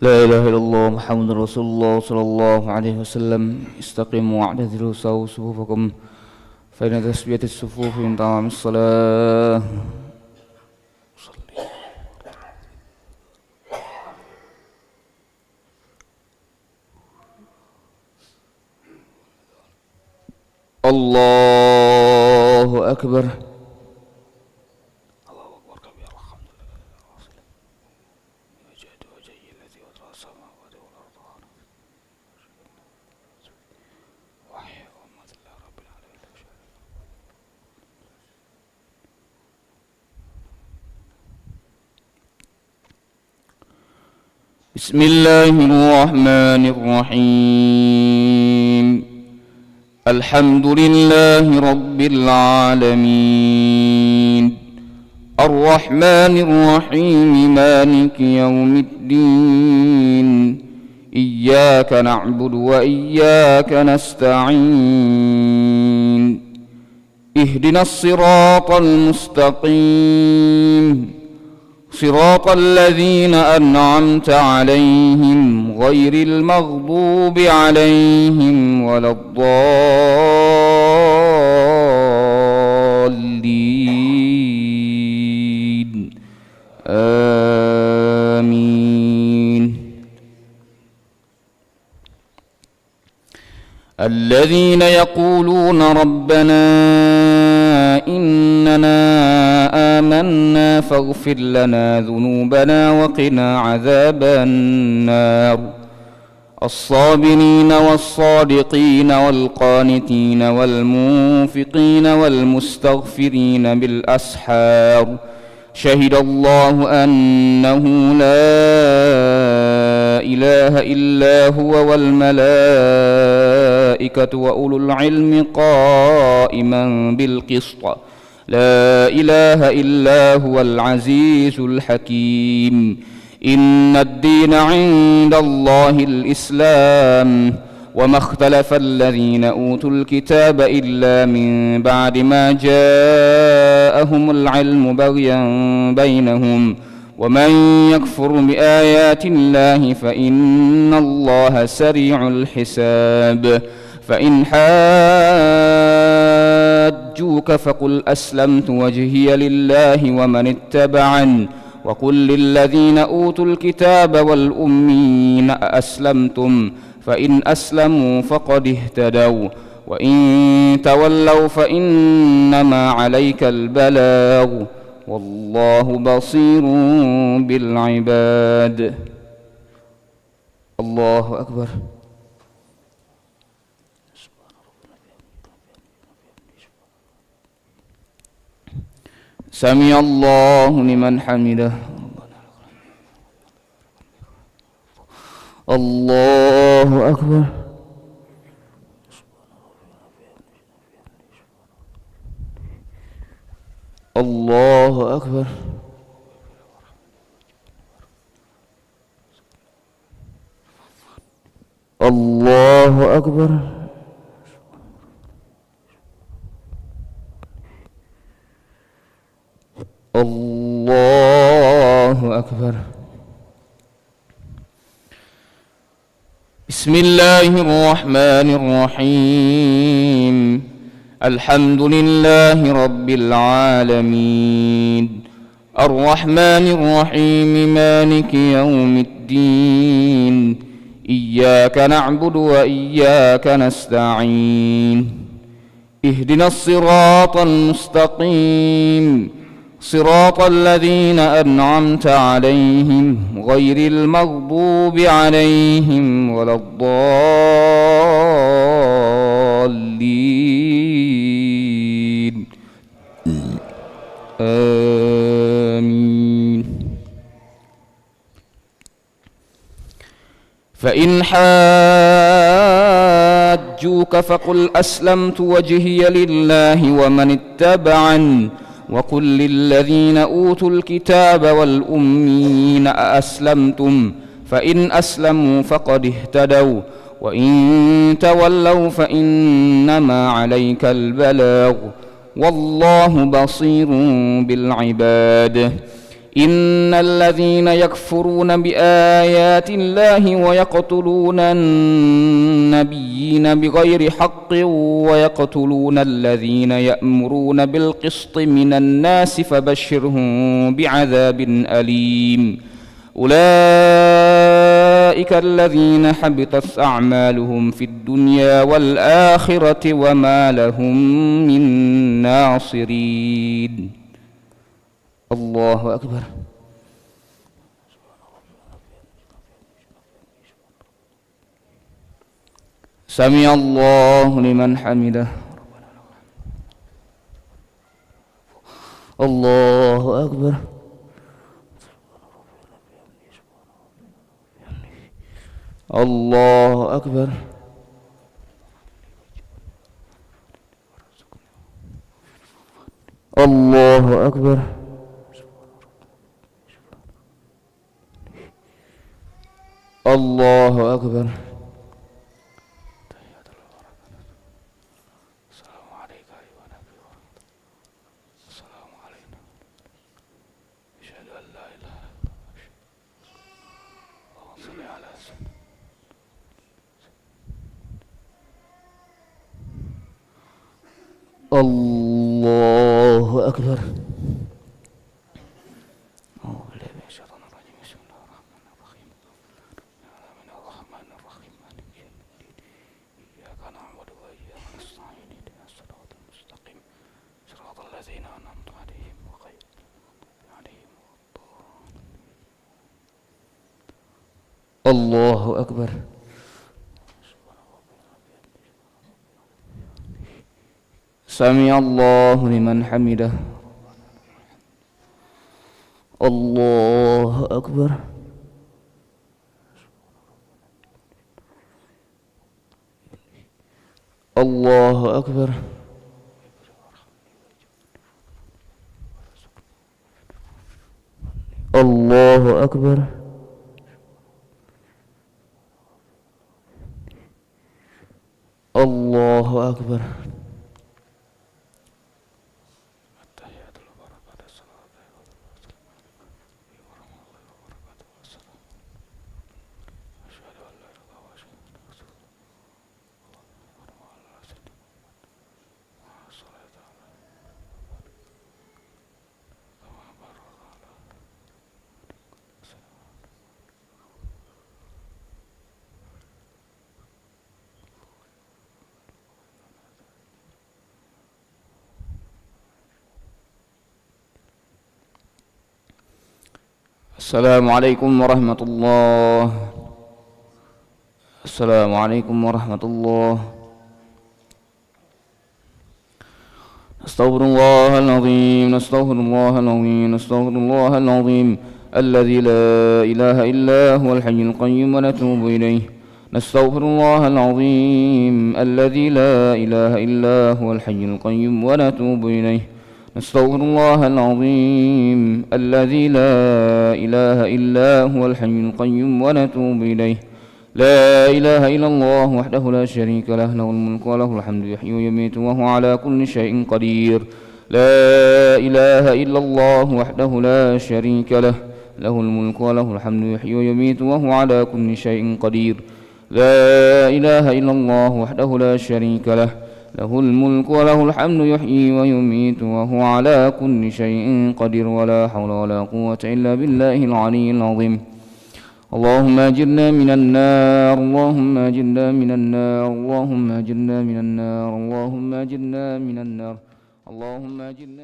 لا إله إلا الله محمد رسول الله صلى الله عليه وسلم. استقيموا واعتدلوا سووا صفوفكم فإن تسبية الصفوف من تمام الصلاة. الله أكبر. بسم الله الرحمن الرحيم. الحمد لله رب العالمين الرحمن الرحيم مالك يوم الدين إياك نعبد وإياك نستعين اهدنا الصراط المستقيم صراط الذين أنعمت عليهم غير المغضوب عليهم ولا الضالين آمين. الذين يقولون ربنا إننا آمنا فاغفر لنا ذنوبنا وقنا عذاب النار. الصابرين والصادقين والقانتين والمنفقين والمستغفرين بالأسحار. شهد الله أنه لا إله إلا هو والملائكة وأولو العلم قائما بالقسط. لا إله إلا هو العزيز الحكيم. إن الدين عند الله الإسلام. وما اختلف الذين أوتوا الكتاب إلا من بعد ما جاءهم العلم بغيا بينهم. ومن يكفر بآيات الله فإن الله سريع الحساب. فإن حاجوك فقل أسلمت وجهي لله ومن اتبعن وقل للذين أوتوا الكتاب والأمين أأسلمتم فإن أسلموا فقد اهتدوا وإن تولوا فإنما عليك البلاغ والله بصير بالعباد. الله أكبر. سمع الله لمن حمده. الله أكبر. الله أكبر. الله أكبر. الله أكبر. بسم الله الرحمن الرحيم. الحمد لله رب العالمين الرحمن الرحيم مالك يوم الدين إياك نعبد وإياك نستعين اهدنا الصراط المستقيم صراط الذين أنعمت عليهم غير المغضوب عليهم ولا الضالين آمين. فإن حاجوك فقل أسلمت وجهي لله ومن اتبعن وقل للذين أوتوا الكتاب والأمين أأسلمتم فإن أسلموا فقد اهتدوا وإن تولوا فإنما عليك البلاغ والله بصير بالعباد. إن الذين يكفرون بآيات الله ويقتلون النبيين بغير حق ويقتلون الذين يأمرون بالقسط من الناس فبشرهم بعذاب أليم أولئك الذين حبطت أعمالهم في الدنيا والآخرة وما لهم من ناصرين. الله أكبر. سمع الله لمن حمده. الله أكبر. الله أكبر. الله أكبر. الله أكبر. السلام عليك أيها النبي السلام علينا أشهد أن لا إله إلا الله اللهم صل على سيدنا الله أكبر. الله أكبر. سمع الله لمن حمده. الله أكبر. الله أكبر. الله أكبر. الله أكبر. السلام عليكم ورحمة الله. السلام عليكم ورحمة الله. نستغفر الله العظيم. نستغفر الله العظيم. نستغفر الله العظيم الذي لا إله إلا هو الحي القيوم ونتوب إليه. نستغفر الله العظيم الذي لا إله إلا هو الحي القيوم ونتوب إليه. نستغفر الله العظيم الذي لا إله إلا هو الحي القيوم ونتوب إليه. لا إله إلا الله وحده لا شريك له له الملك وله الحمد يحيي ويميت وهو على كل شيء قدير. لا إله إلا الله وحده لا شريك له له الملك وله الحمد يحيي ويميت وهو على كل شيء قدير. لا إله إلا الله وحده لا شريك له له الملك وله الحمد يحيي ويميت وهو على كل شيء قدير. ولا حول ولا قوة إلا بالله العلي العظيم. اللهم أجرنا من النار. اللهم أجرنا من النار. اللهم أجرنا من النار. اللهم أجرنا من النار. اللهم أجرنا